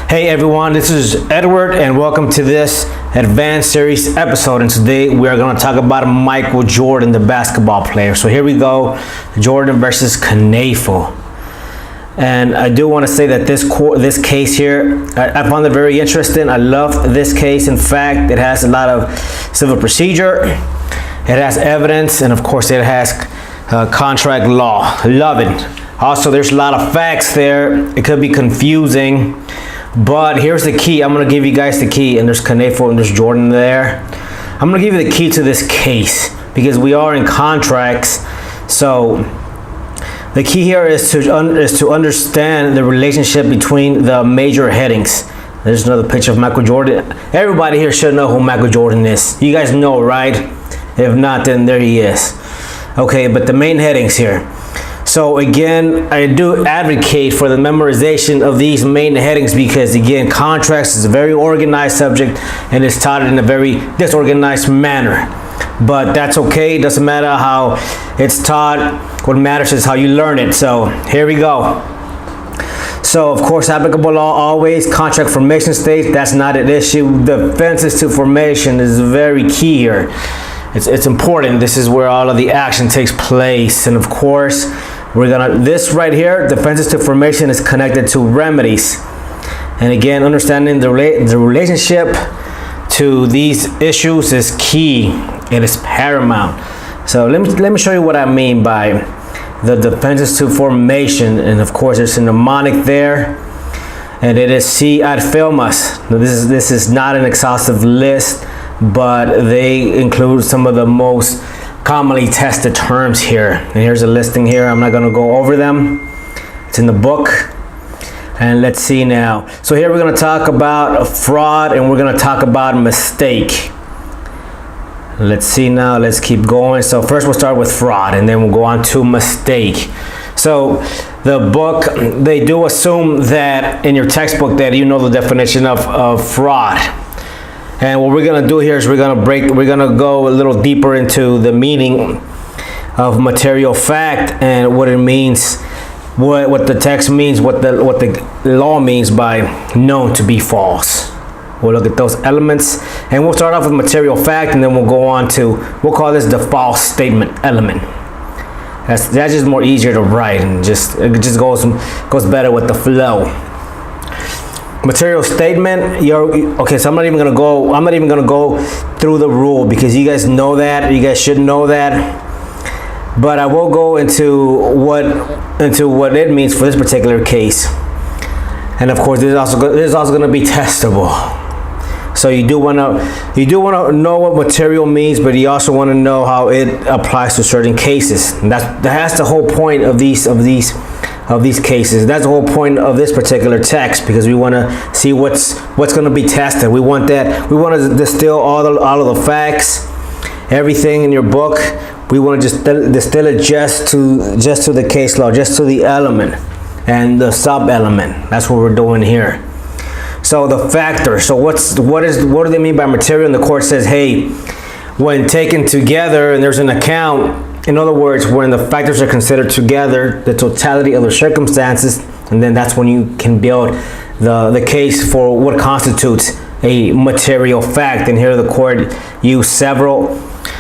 Hey everyone, this is Edward and welcome to this Advanced Series episode, and today we are going to talk about Michael Jordan, the basketball player. So here we go, Jordan versus Knafel. And I do want to say that this case here, I found it very interesting. I love this case. In fact, it has a lot of civil procedure, it has evidence, and of course it has contract law. Love it. Also, there's a lot of facts there. It could be confusing. But here's the key. I'm going to give you guys the key. And there's Knafel and there's Jordan there. I'm going to give you the key to this case because we are in contracts. So the key here is to understand the relationship between the major headings. There's another picture of Michael Jordan. Everybody here should know who Michael Jordan is. You guys know, right? If not, then there he is. Okay, but the main headings here. So again, I do advocate for the memorization of these main headings because again, contracts is a very organized subject and it's taught in a very disorganized manner. But that's okay, it doesn't matter how it's taught. What matters is how you learn it. So here we go. So of course, applicable law always, contract formation stage, that's not an issue. Defenses to formation is very key here. It's important. This is where all of the action takes place. And of course, this right here, defenses to formation, is connected to remedies. And again, understanding the relationship to these issues is key. It is paramount. So let me show you what I mean by the defenses to formation. And of course, there's a mnemonic there. And it is C ad filmas. Now, this is not an exhaustive list, but they include some of the most commonly tested terms here. And here's a listing here. I'm not going to go over them. It's in the book. And let's see now. So here we're going to talk about fraud and we're going to talk about mistake. Let's see now. Let's keep going. So first we'll start with fraud and then we'll go on to mistake. So the book, they do assume that in your textbook that you know the definition of fraud. And what we're gonna do here is we're gonna go a little deeper into the meaning of material fact and what it means, what the text means, what the law means by known to be false. We'll look at those elements and we'll start off with material fact and then we'll go on to, we'll call this the false statement element. That's just more easier to write and it just goes better with the flow. Material statement, okay, so I'm not even gonna go through the rule because you guys know that, you guys should know that. But I will go into what it means for this particular case. And of course, this is also gonna be testable. So you do wanna know what material means, but you also wanna know how it applies to certain cases. And that's the whole point of these cases. That's the whole point of this particular text because we want to see what's going to be tested. We want to distill all of the facts, everything in your book. We want to just distill it just to the case law, just to the element and the sub element. That's what we're doing here. So the factor. So what do they mean by material? And the court says, hey, when taken together and there's an account. In other words, when the factors are considered together, the totality of the circumstances, and then that's when you can build the case for what constitutes a material fact. And here the court used several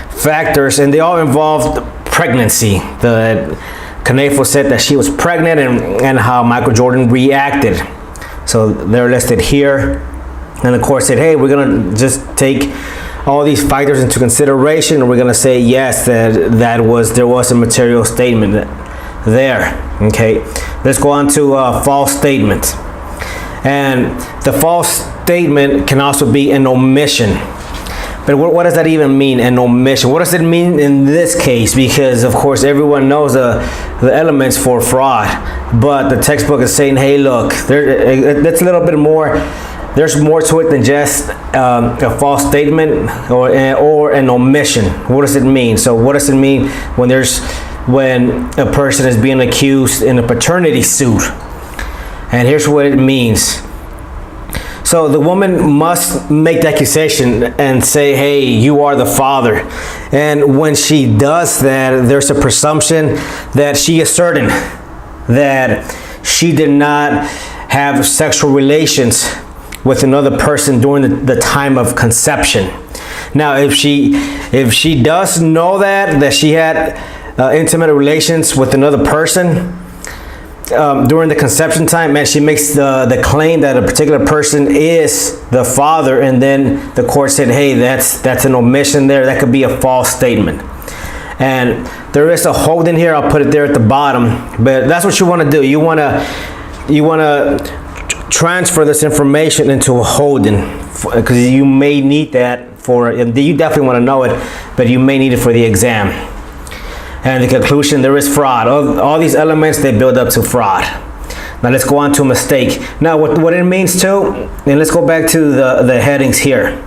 factors, and they all involved pregnancy. The Knafel said that she was pregnant and how Michael Jordan reacted. So they're listed here. And the court said, hey, we're going to just take all these factors into consideration and we're going to say yes, there was a material statement there. Okay, let's go on to false statement. And the false statement can also be an omission. But what does that even mean, an omission? What does it mean in this case? Because of course everyone knows the elements for fraud, but the textbook is saying, hey, look, that's a little bit more. There's more to it than just a false statement or an omission. What does it mean? So what does it mean when a person is being accused in a paternity suit? And here's what it means. So the woman must make the accusation and say, hey, you are the father. And when she does that, there's a presumption that she is certain that she did not have sexual relations with another person during the time of conception. Now, if she does know that she had intimate relations with another person during the conception time, man, she makes the claim that a particular person is the father, and then the court said, hey, that's an omission there. That could be a false statement. And there is a hold in here. I'll put it there at the bottom. But that's what you want to do. You want to transfer this information into a holding, because you may need that for, you definitely want to know it, but you may need it for the exam. And the conclusion, there is fraud. All these elements, they build up to fraud. Now let's go on to mistake. Now what it means too, and let's go back to the headings here.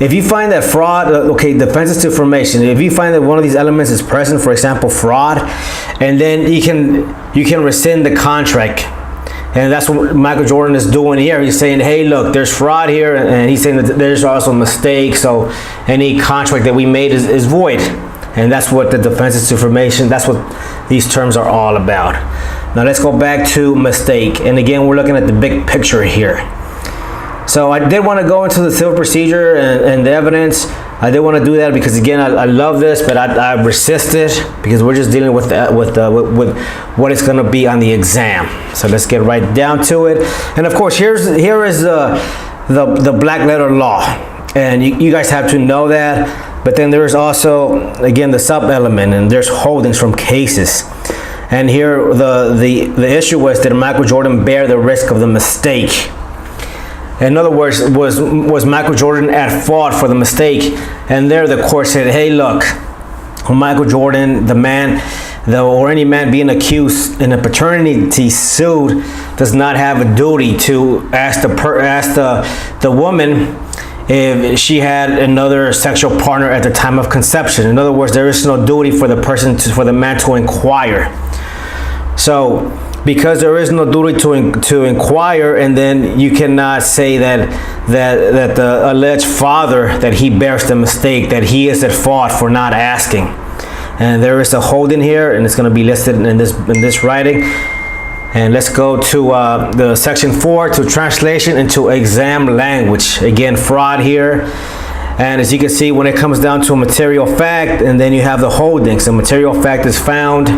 If you find that fraud, okay, defenses to formation. If you find that one of these elements is present, for example, fraud, and then you can rescind the contract. And that's what Michael Jordan is doing here. He's saying, hey, look, there's fraud here, and he's saying that there's also a mistake, so any contract that we made is void. And that's what the defenses to formation, that's what these terms are all about. Now let's go back to mistake. And again, we're looking at the big picture here. So I did want to go into the civil procedure and the evidence. I did want to do that because, again, I love this, but I resisted because we're just dealing with what it's going to be on the exam. So let's get right down to it. And of course, here is the black letter law, and you guys have to know that. But then there is also, again, the sub element, and there's holdings from cases. And here the issue was, did Michael Jordan bear the risk of the mistake? In other words, was Michael Jordan at fault for the mistake? And there the court said, hey, look, Michael Jordan, the man, or any man being accused in a paternity suit, does not have a duty to ask the woman if she had another sexual partner at the time of conception. In other words, there is no duty for the man to inquire. So, because there is no duty to inquire, and then you cannot say that the alleged father, that he bears the mistake, that he is at fault for not asking. And there is a hold in here, and it's going to be listed in this writing. And let's go to the section 4, to translation into exam language. Again, fraud here. And as you can see, when it comes down to a material fact, and then you have the holdings. The material fact is found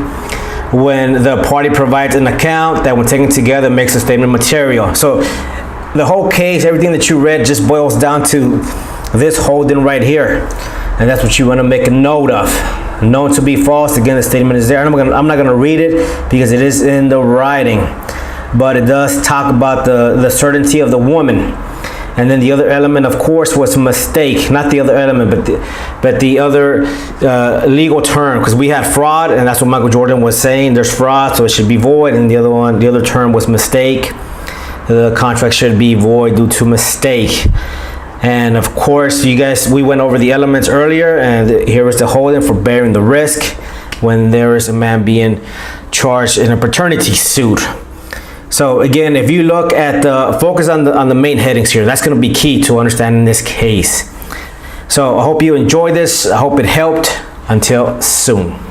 when the party provides an account that, when taken together, makes a statement material. So the whole case, everything that you read, just boils down to this holding right here. And that's what you want to make a note of. Known to be false. Again, the statement is there. I'm not going to read it because it is in the writing. But it does talk about the certainty of the woman. And then the other element, of course, was mistake. Not the other element, but the other legal term. Because we had fraud, and that's what Michael Jordan was saying. There's fraud, so it should be void. And the other term was mistake. The contract should be void due to mistake. And of course, we went over the elements earlier, and here is the holding for bearing the risk when there is a man being charged in a paternity suit. So again, if you look at focus on the main headings here, that's going to be key to understanding this case. So I hope you enjoyed this. I hope it helped. Until soon.